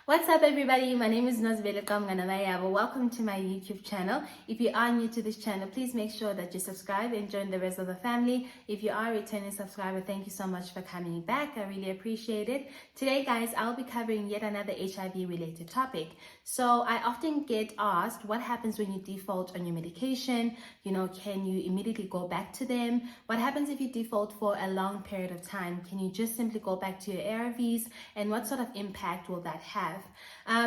What's up, everybody? My name is Nazvela Kamganavayaba. Welcome to my YouTube channel. If you are new to this channel, please make sure that you subscribe and join the rest of the family. If you are a returning subscriber, thank you so much for coming back. I really appreciate it. Today, guys, I'll be covering yet another HIV related topic. So I often get asked what happens when you default on your medication. Can you immediately go back to them? What happens if you default for a long period of time? Can you just simply go back to your ARVs? And what sort of impact will that have?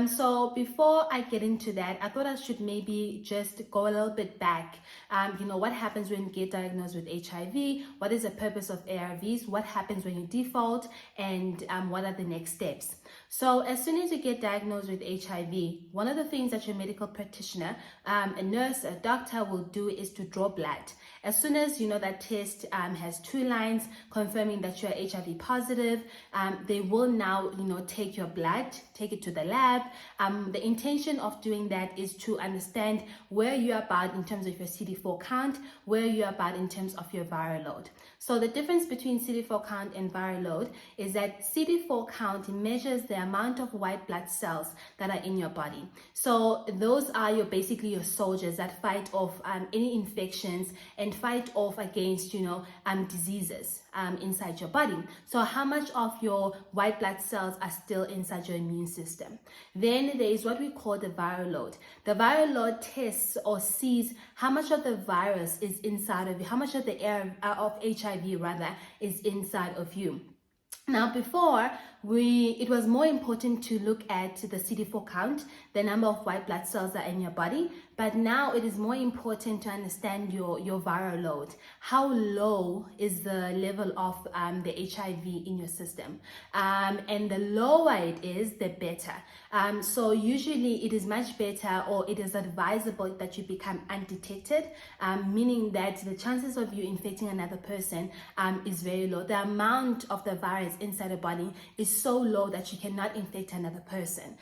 So before I get into that, I thought I should maybe just go a little bit back. What happens when you get diagnosed with HIV? What is the purpose of ARVs? What happens when you default? And what are the next steps? So as soon as you get diagnosed with HIV, one of the things that your medical practitioner, a nurse, a doctor will do is to draw blood. As soon as that test has 2 lines confirming that you are HIV positive, they will now take your blood, take it to the lab. The intention of doing that is to understand where you are about in terms of your CD4 count, where you are about in terms of your viral load. So the difference between CD4 count and viral load is that CD4 count measures the amount of white blood cells that are in your body. So those are basically your soldiers that fight off any infections and fight off against diseases inside your body. So how much of your white blood cells are still inside your immune system? Then there is what we call the viral load. The viral load tests or sees how much of the virus is inside of you, how much of the air of HIV rather is inside of you. Now, before, it was more important to look at the CD4 count, the number of white blood cells that are in your body, but now it is more important to understand your viral load. How low is the level of the HIV in your system? And the lower it is, the better. So usually it is much better, or it is advisable that you become undetected, meaning that the chances of you infecting another person is very low. The amount of the virus inside the body is so low that you cannot infect another person.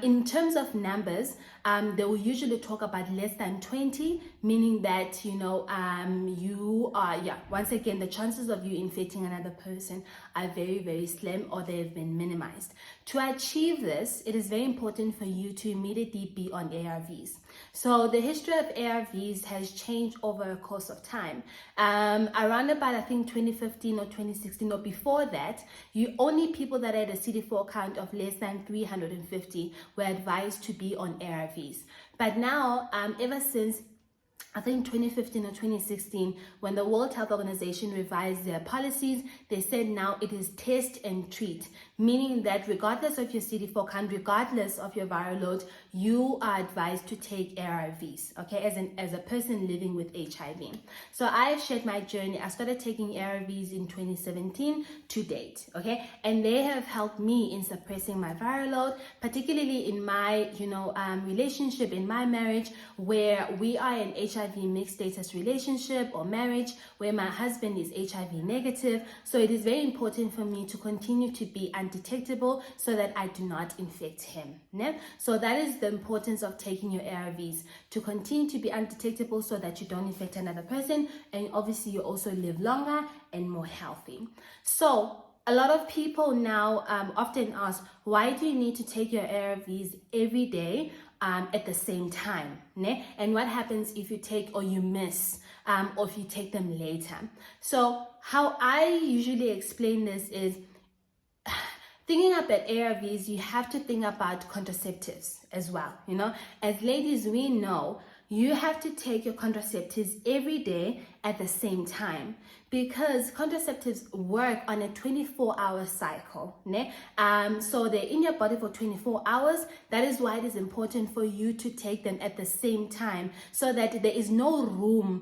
In terms of numbers, they will usually talk about less than 20, meaning that you are, once again, the chances of you infecting another person are very, very slim, or they have been minimized. To achieve this, it is very important for you to immediately be on ARVs. So the history of ARVs has changed over a course of time. Around about, I think, 2015 or 2016 or before that, only people that had a CD4 count of less than 350 were advised to be on ARVs. But now, ever since I think 2015 or 2016, when the World Health Organization revised their policies, they said now it is test and treat, meaning that regardless of your CD4 count, regardless of your viral load, you are advised to take ARVs, okay, as a person living with HIV. So I've shared my journey. I started taking ARVs in 2017 to date, okay, and they have helped me in suppressing my viral load, particularly in my, relationship, in my marriage, where we are in HIV mixed status relationship or marriage, where my husband is HIV negative. So it is very important for me to continue to be undetectable so that I do not infect him. Yeah? So that is the importance of taking your ARVs, to continue to be undetectable so that you don't infect another person, and obviously you also live longer and more healthy. So a lot of people now often ask, why do you need to take your ARVs every day at the same time? Ne? And what happens if you take or you miss, or if you take them later? So how I usually explain this is, thinking about ARVs, you have to think about contraceptives as well. As ladies, we know you have to take your contraceptives every day at the same time, because contraceptives work on a 24-hour cycle. Ne? So they're in your body for 24 hours. That is why it is important for you to take them at the same time, so that there is no room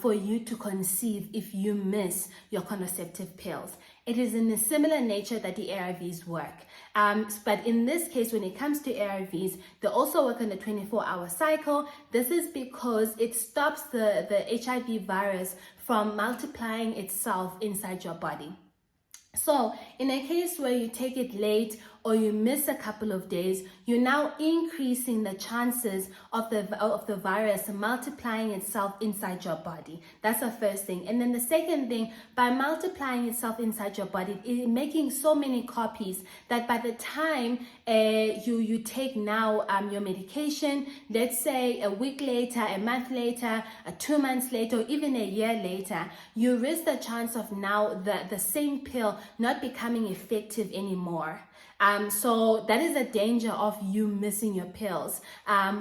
for you to conceive if you miss your contraceptive pills. It is in a similar nature that the ARVs work. But in this case, when it comes to ARVs, they also work on a 24-hour cycle. This is because it stops the HIV virus from multiplying itself inside your body. So in a case where you take it late, or you miss a couple of days, you're now increasing the chances of the virus multiplying itself inside your body. That's the first thing. And then the second thing, by multiplying itself inside your body, making so many copies that by the time you take now your medication, let's say a week later, a month later, 2 months later, or even a year later, you risk the chance of now the same pill not becoming effective anymore. So that is a danger of you missing your pills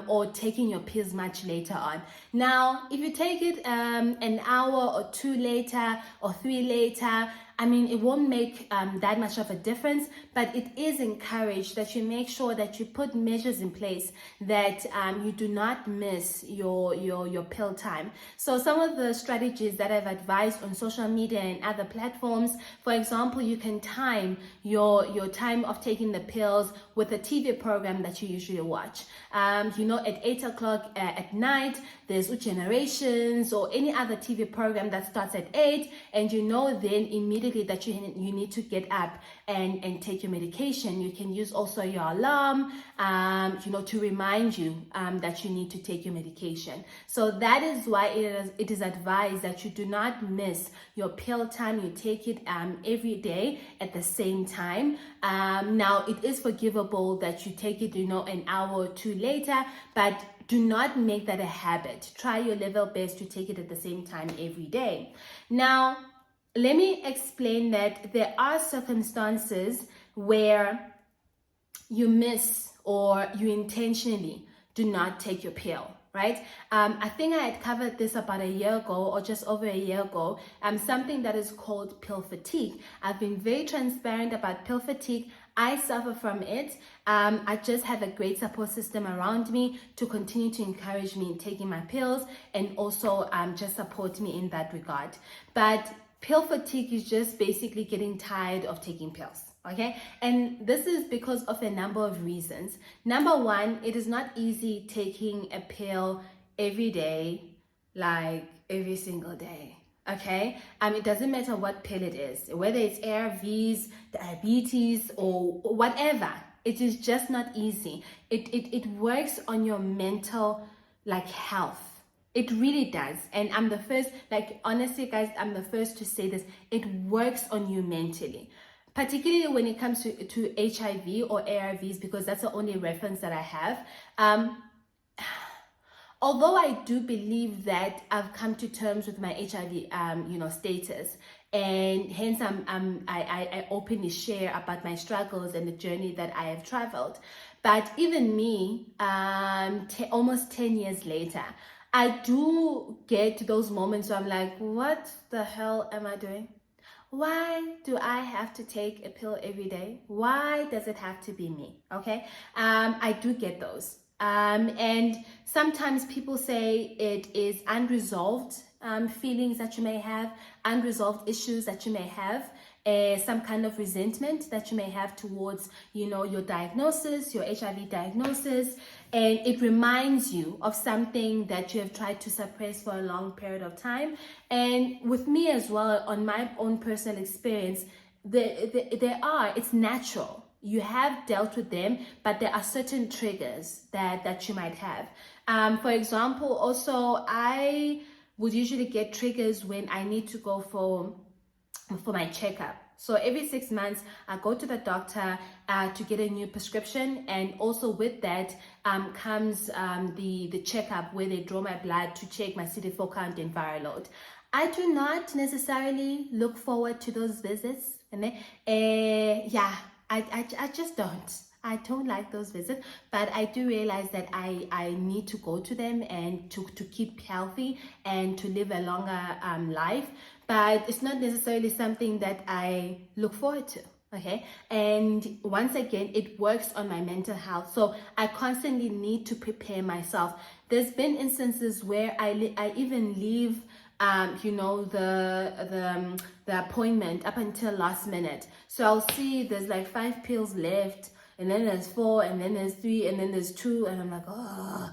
or taking your pills much later on. Now, if you take it an hour or 2 later or 3 later, I mean, it won't make that much of a difference, but it is encouraged that you make sure that you put measures in place that you do not miss your pill time. So some of the strategies that I've advised on social media and other platforms, for example, you can time your time of taking the pills with a TV program that you usually watch. At 8 o'clock at night, there's Generations or any other TV program that starts at 8, and then immediately that you need to get up and take your medication. You can use also your alarm, to remind you that you need to take your medication. So that is why it is advised that you do not miss your pill time. You take it every day at the same time. Now, it is forgivable that you take it, an hour or 2 later, but do not make that a habit. Try your level best to take it at the same time every day. Now, let me explain that there are circumstances where you miss or you intentionally do not take your pill, right? I think I had covered this about a year ago or just over a year ago, something that is called pill fatigue. I've been very transparent about pill fatigue. I suffer from it. I just have a great support system around me to continue to encourage me in taking my pills and also just support me in that regard. But pill fatigue is just basically getting tired of taking pills. Okay, and this is because of a number of reasons. Number one, it is not easy taking a pill every day, like every single day. Okay, it doesn't matter what pill it is, whether it's ARVs, diabetes, or whatever. It is just not easy. It works on your mental health. It really does. And I'm the first, honestly, guys, I'm the first to say this. It works on you mentally, particularly when it comes to HIV or ARVs, because that's the only reference that I have. Although I do believe that I've come to terms with my HIV, status, and hence I openly share about my struggles and the journey that I have traveled. But even me, almost 10 years later, I do get those moments where I'm like, what the hell am I doing? Why do I have to take a pill every day? Why does it have to be me? Okay, I do get those. And sometimes people say it is unresolved feelings that you may have, unresolved issues that you may have, some kind of resentment that you may have towards, your diagnosis, your HIV diagnosis, and it reminds you of something that you have tried to suppress for a long period of time. And with me as well, on my own personal experience, it's natural. You have dealt with them, but there are certain triggers that you might have. For example, also, I would usually get triggers when I need to go for my checkup. So every 6 months, I go to the doctor to get a new prescription, and also with that comes the checkup where they draw my blood to check my CD4 count and viral load. I do not necessarily look forward to those visits, and I just don't. I don't like those visits, but I do realize that I need to go to them and to keep healthy and to live a longer life. But it's not necessarily something that I look forward to. Okay, and once again, it works on my mental health, so I constantly need to prepare myself. There's been instances where I even leave the appointment up until last minute. So I'll see there's 5 pills left, and then there's 4, and then there's 3, and then there's 2, and I'm like, oh,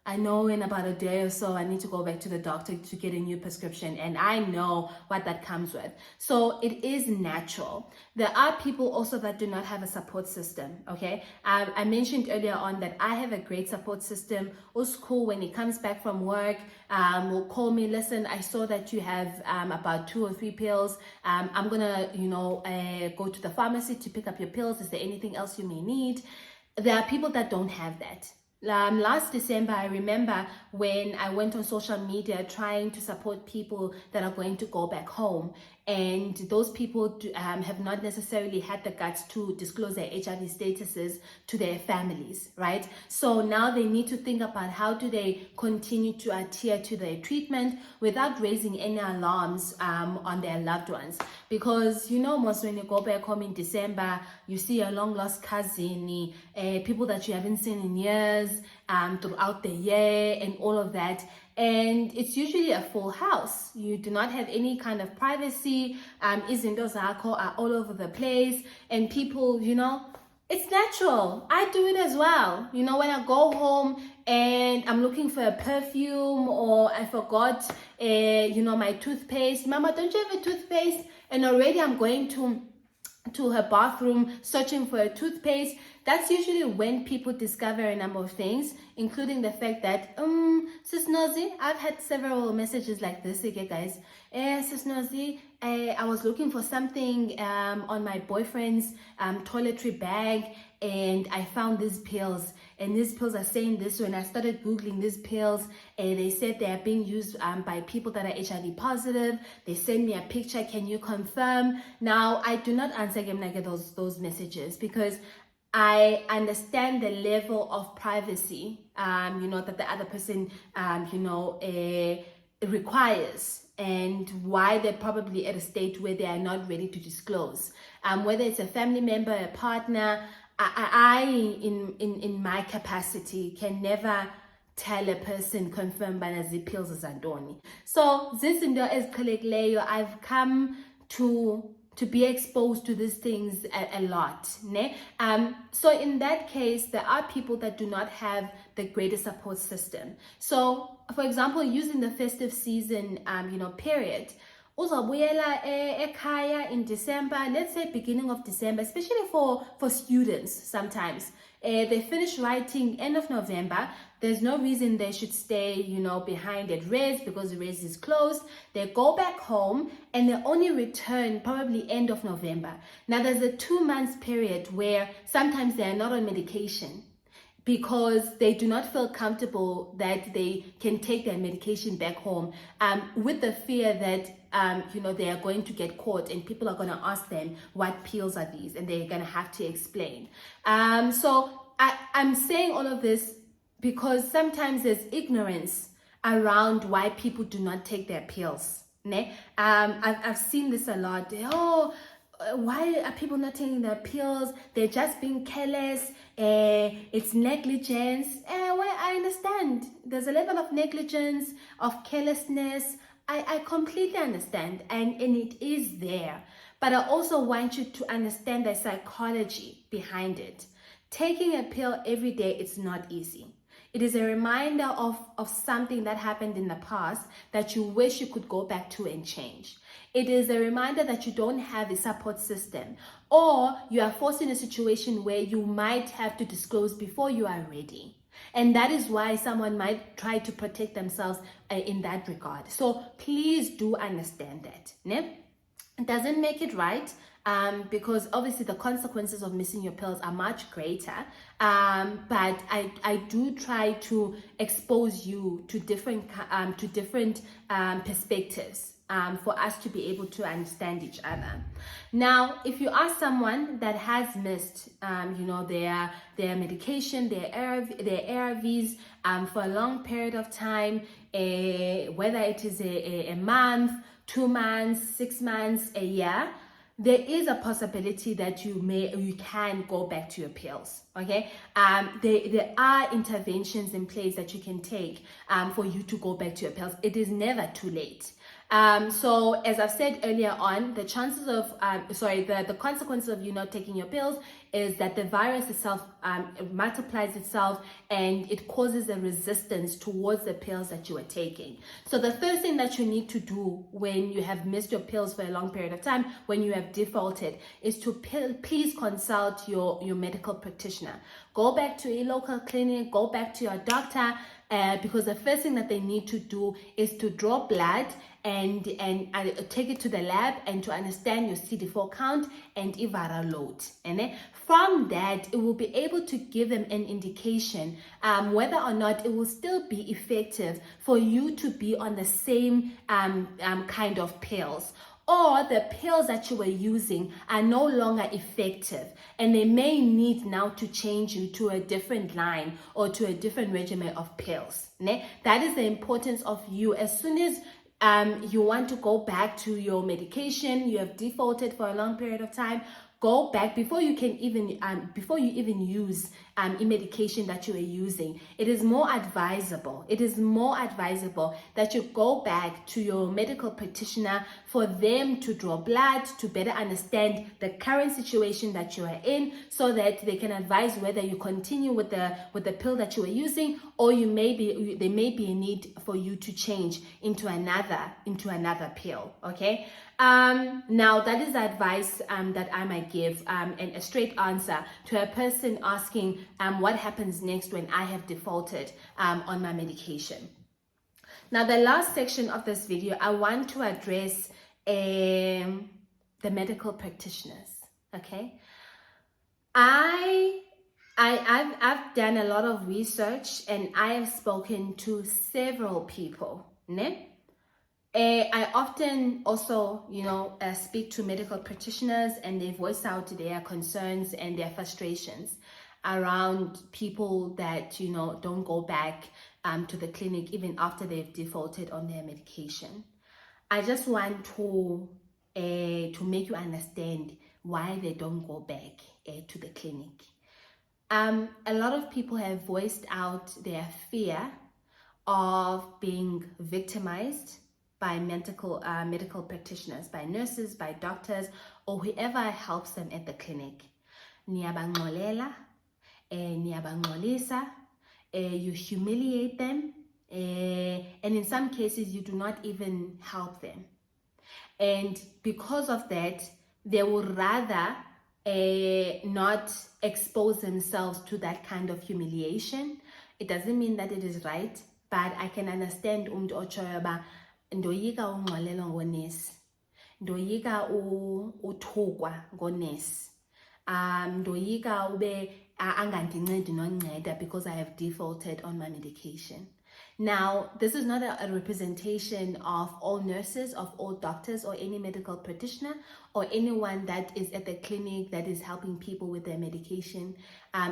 I know in about a day or so I need to go back to the doctor to get a new prescription, and I know what that comes with. So it is natural. There are people also that do not have a support system, okay? I mentioned earlier on that I have a great support system. It's cool when he comes back from work, will call me, listen, I saw that you have about 2 or 3 pills. I'm gonna, go to the pharmacy to pick up your pills. Is there anything else you may need? There are people that don't have that. Last December, I remember when I went on social media trying to support people that are going to go back home, and those people have not necessarily had the guts to disclose their HIV statuses to their families, right? So now they need to think about how do they continue to adhere to their treatment without raising any alarms on their loved ones. Because most when you go back home in December, you see a long lost cousin, people that you haven't seen in years, throughout the year and all of that, and it's usually a full house. You do not have any kind of privacy. Izinto zakho are all over the place, and people, it's natural. I do it as well. When I go home and I'm looking for a perfume, or I forgot my toothpaste. Mama, don't you have a toothpaste? And already I'm going to her bathroom searching for a toothpaste. That's usually when people discover a number of things, including the fact that, Sis Nozi, I've had several messages like this, okay guys. Sis Nozi, I was looking for something on my boyfriend's toiletry bag, and I found these pills, and these pills are saying this. When I started Googling these pills, they said they are being used by people that are HIV positive. They send me a picture, can you confirm? Now, I do not answer them like those messages, because I understand the level of privacy, that the other person, requires, and why they're probably at a state where they are not ready to disclose. Whether it's a family member, a partner, I in my capacity, can never tell a person confirm banazi pills zandoni. So this is Leyo, I've come to be exposed to these things a lot. Ne? So in that case, there are people that do not have the greatest support system. So, for example, using the festive season, period, uzobuyela ekhaya in December, let's say beginning of December, especially for students sometimes. They finish writing end of November. There's no reason they should stay, behind at res, because res is closed. They go back home and they only return probably end of November. Now there's a 2 months period where sometimes they are not on medication, because they do not feel comfortable that they can take their medication back home, with the fear that they are going to get caught and people are going to ask them what pills are these, and they're going to have to explain. So I'm saying all of this because sometimes there's ignorance around why people do not take their pills. Ne? I've seen this a lot. Why are people not taking their pills? They're just being careless. It's negligence. Well, I understand. There's a level of negligence, of carelessness. I completely understand, and it is there. But I also want you to understand the psychology behind it. Taking a pill every day, it's not easy. It is a reminder of something that happened in the past that you wish you could go back to and change. It is a reminder that you don't have a support system, or you are forced in a situation where you might have to disclose before you are ready. And that is why someone might try to protect themselves in that regard. So please do understand that. Ne? It doesn't make it right, because obviously the consequences of missing your pills are much greater. But I do try to expose you to different perspectives, for us to be able to understand each other. Now, if you are someone that has missed, their medication, their ARVs, for a long period of time, whether it is a month, 2 months, 6 months, a year, there is a possibility that you can go back to your pills. Okay, there are interventions in place that you can take for you to go back to your pills. It is never too late. So as I've said earlier on, the chances of the consequences of you not taking your pills is that the virus itself multiplies itself and it causes a resistance towards the pills that you are taking. So the first thing that you need to do when you have missed your pills for a long period of time, when you have defaulted, is to please consult your medical practitioner. Go back to a local clinic, go back to your doctor, because the first thing that they need to do is to draw blood and take it to the lab and to understand your CD4 count and viral load. And then from that, it will be able to give them an indication whether or not it will still be effective for you to be on the same kind of pills, or the pills that you were using are no longer effective and they may need now to change you to a different line or to a different regimen of pills. That is the importance of you. As soon as you want to go back to your medication, you have defaulted for a long period of time, go back before you even use a medication that you are using. It is more advisable that you go back to your medical practitioner for them to draw blood, to better understand the current situation that you are in, so that they can advise whether you continue with the pill that you are using, or there may be a need for you to change into another pill. Okay. Now that is the advice that I might give, and a straight answer to a person asking what happens next when I have defaulted on my medication. Now the last section of this video, I want to address the medical practitioners. Okay, I've done a lot of research and I have spoken to several people. I often also, speak to medical practitioners, and they voice out their concerns and their frustrations around people that, don't go back to the clinic even after they've defaulted on their medication. I just want to make you understand why they don't go back to the clinic. A lot of people have voiced out their fear of being victimized by medical practitioners, by nurses, by doctors, or whoever helps them at the clinic. Niyabangxolela, niyabangxolisa, you humiliate them, and in some cases you do not even help them. And because of that, they would rather not expose themselves to that kind of humiliation. It doesn't mean that it is right, but I can understand ochoyoba ndoyika ungxolelwa ngonesi, ndoyika uthukwa ngonesi, ndoyika ube angandincedi nonceda because I have defaulted on my medication. Now, this is not a representation of all nurses, of all doctors, or any medical practitioner, or anyone that is at the clinic that is helping people with their medication.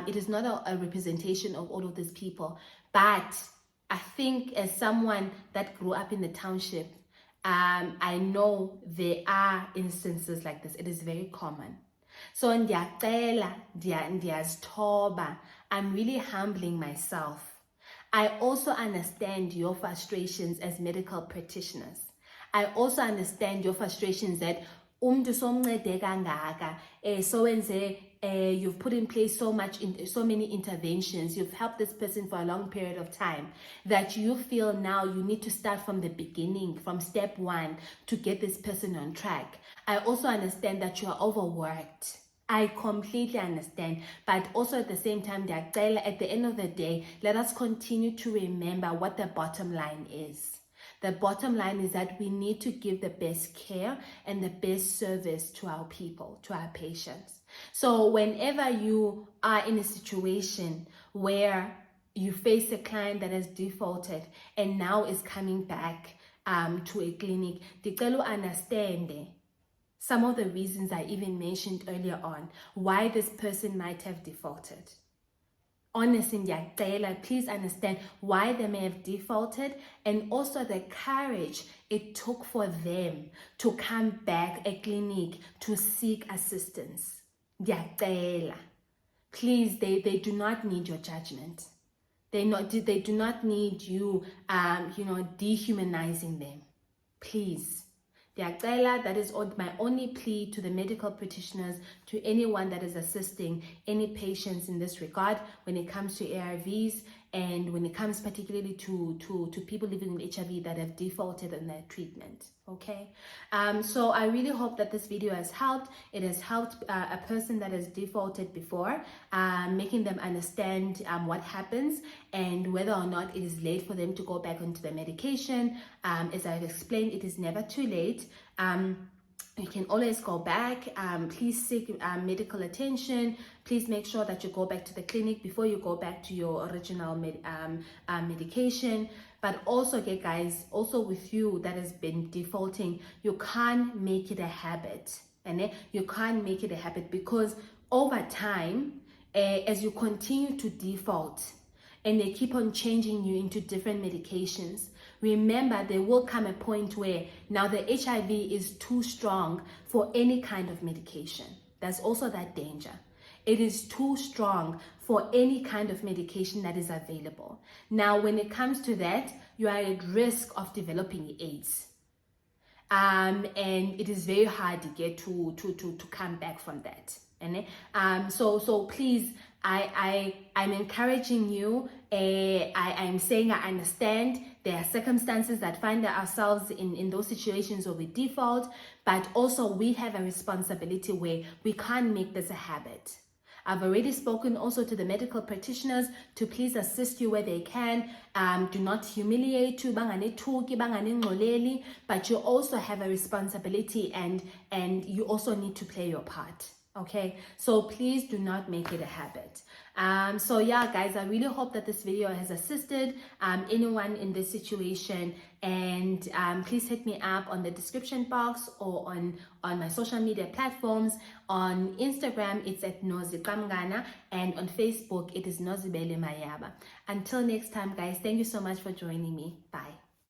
It is not a representation of all of these people, but I think as someone that grew up in the township, I know there are instances like this. It is very common. So ndiyacela, ndiyazithoba, I'm really humbling myself. I also understand your frustrations as medical practitioners. I also understand your frustrations that umntu somncede kangaka, you've put in place so many interventions, you've helped this person for a long period of time, that you feel now you need to start from the beginning, from step one, to get this person on track. I also understand that you are overworked. I completely understand, but also at the same time, at the end of the day, let us continue to remember what the bottom line is. The bottom line is that we need to give the best care and the best service to our people, to our patients. So whenever you are in a situation where you face a client that has defaulted and now is coming back to a clinic, dicelo understand some of the reasons I even mentioned earlier on, why this person might have defaulted. Honestly, please understand why they may have defaulted, and also the courage it took for them to come back at clinic to seek assistance. Please, they do not need your judgment. They do not need you, dehumanizing them. Please. That is my only plea to the medical practitioners, to anyone that is assisting any patients in this regard when it comes to ARVs, and when it comes particularly to people living with HIV that have defaulted on their treatment. Okay, so I really hope that this video has helped. It has helped a person that has defaulted before, making them understand what happens and whether or not it is late for them to go back onto the medication. As I've explained, it is never too late. You can always go back. Please seek medical attention. Please make sure that you go back to the clinic before you go back to your original medication. But also, okay guys, also with you that has been defaulting, you can't make it a habit. And you can't make it a habit, because over time, as you continue to default and they keep on changing you into different medications, remember there will come a point where now the HIV is too strong for any kind of medication. There's also that danger. It is too strong for any kind of medication that is available. Now, when it comes to that, you are at risk of developing AIDS. And it is very hard to get to come back from that. And so please, I'm encouraging you. I'm saying I understand there are circumstances that find ourselves in those situations where we default, but also we have a responsibility where we can't make this a habit. I've already spoken also to the medical practitioners to please assist you where they can. Do not humiliate you, but you also have a responsibility, and you also need to play your part. Okay, so please do not make it a habit. So yeah guys, I really hope that this video has assisted anyone in this situation, and please hit me up on the description box or on my social media platforms. On Instagram it's at nozikamgana, and on Facebook it is Nozibele Mayaba. Until next time guys, thank you so much for joining me. Bye.